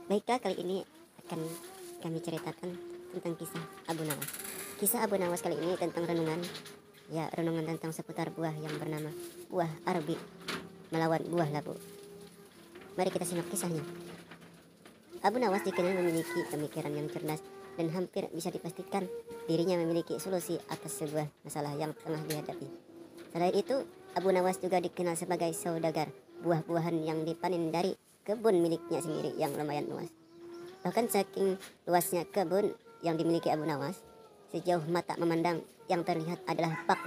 Baiklah, kali ini akan kami ceritakan tentang kisah Abu Nawas. Kisah Abu Nawas kali ini tentang renungan, ya renungan tentang seputar buah yang bernama buah arbi melawan buah labu. Mari kita simak kisahnya. Abu Nawas dikenal memiliki pemikiran yang cerdas dan hampir bisa dipastikan dirinya memiliki solusi atas sebuah masalah yang tengah dihadapi. Selain itu, Abu Nawas juga dikenal sebagai saudagar buah-buahan yang dipanen dari kebun miliknya sendiri yang lumayan luas. Bahkan saking luasnya kebun yang dimiliki Abu Nawas, sejauh mata memandang yang terlihat adalah bak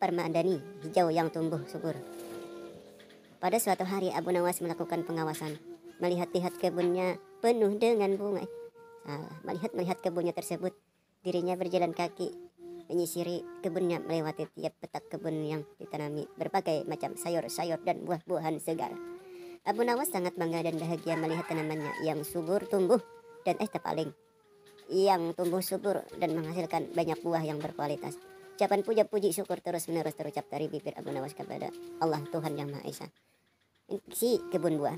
permadani hijau yang tumbuh subur. Pada suatu hari Abu Nawas melakukan pengawasan, melihat-lihat kebunnya penuh dengan bunga. Melihat kebunnya tersebut, dirinya berjalan kaki menyisiri kebunnya, melewati tiap petak kebun yang ditanami berbagai macam sayur-sayur dan buah-buahan segar. Abu Nawas sangat bangga dan bahagia melihat tanamannya yang subur tumbuh dan yang tumbuh subur dan menghasilkan banyak buah yang berkualitas. Ucapan puja-puji syukur terus-menerus terucap dari bibir Abu Nawas kepada Allah Tuhan Yang Maha Esa. Si kebun buah.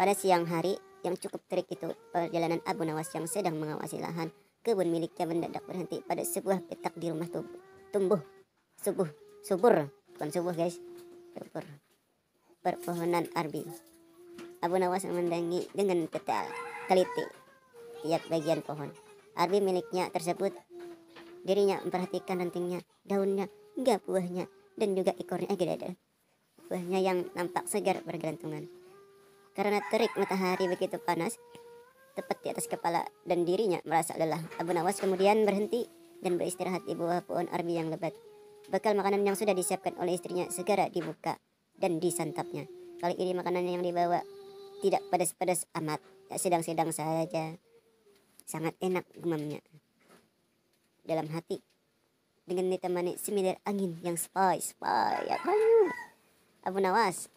Pada siang hari yang cukup terik itu, perjalanan Abu Nawas yang sedang mengawasi lahan kebun miliknya mendadak berhenti pada sebuah petak di rumah subur, bukan subuh guys, subur, perpohonan arbi. Abu Nawas memandangi dengan teliti tiap bagian pohon arbi miliknya tersebut. Dirinya memperhatikan rantingnya, daunnya, hingga buahnya, dan juga ekornya. Buahnya yang nampak segar bergelantungan. Karena terik matahari begitu panas, tepat di atas kepala, dan dirinya merasa lelah, Abu Nawas kemudian berhenti dan beristirahat di bawah pohon arbi yang lebat. Bekal makanan yang sudah disiapkan oleh istrinya segera dibuka dan disantapnya. Kali ini makanan yang dibawa tidak pedas-pedas amat, sedang-sedang saja. Sangat enak, gumamnya dalam hati, dengan ditemani semilir angin yang spice ya kan. Abu Nawas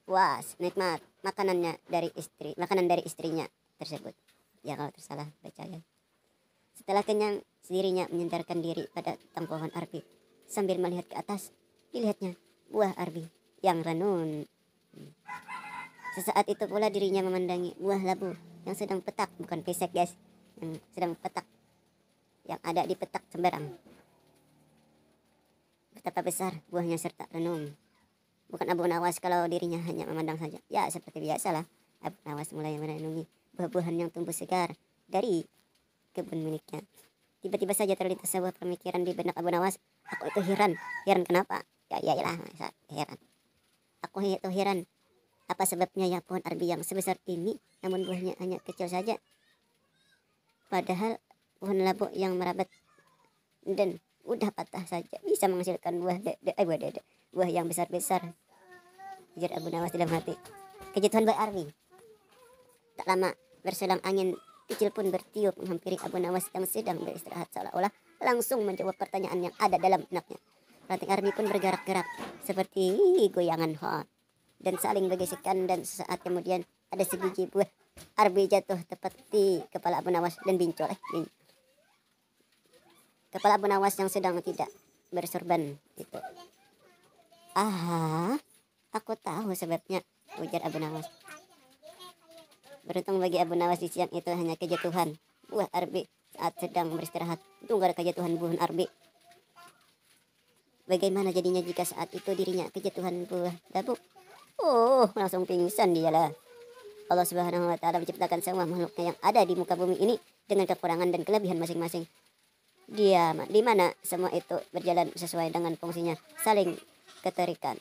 puas nikmat makanan dari istrinya tersebut. Ya kalau tersalah baca ya. Setelah kenyang, dirinya menyandarkan diri pada batang pohon arbi sambil melihat ke atas. Dilihatnya buah arbi yang renun. Sesaat itu pula dirinya memandangi buah labu yang sedang petak, bukan pisek guys, yang sedang petak, yang ada di petak sembarang. Betapa besar buahnya serta renung. Bukan Abu Nawas kalau dirinya hanya memandang saja. Ya seperti biasalah, Abu Nawas mulai merenungi buah-buahan yang tumbuh segar dari kebun miliknya. Tiba-tiba saja terlintas sebuah pemikiran di benak Abu Nawas. Aku itu heran kenapa? Ya iyalah, heran. Aku itu heran, apa sebabnya ya pohon arbi yang sebesar ini namun buahnya hanya kecil saja. Padahal pohon labu yang merabat dan udah patah saja bisa menghasilkan buah yang besar-besar. Ujar Abu Nawas dalam hati. Kejutan buah arbi. Tak lama berselang angin kecil pun bertiup menghampiri Abu Nawas yang sedang beristirahat, seolah-olah langsung menjawab pertanyaan yang ada dalam benaknya. Ranting arbi pun bergerak-gerak seperti goyangan hot dan saling bergesekan, dan sesaat kemudian ada sebiji buah arbi jatuh tepat di kepala Abu Nawas dan bincol. Kepala Abu Nawas yang sedang tidak bersorban itu. Aku tahu sebabnya, ujar Abu Nawas. Beruntung bagi Abu Nawas di siang itu hanya kejatuhan buah arbi saat sedang beristirahat. Tunggal kejatuhan buah arbi. Bagaimana jadinya jika saat itu dirinya kejatuhan buah labu? Langsung pingsan dialah. Allah Subhanahu wa Ta'ala menciptakan semua makhluknya yang ada di muka bumi ini dengan kekurangan dan kelebihan masing-masing. Dia di mana semua itu berjalan sesuai dengan fungsinya, saling keterikatan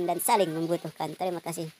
dan saling membutuhkan. Terima kasih.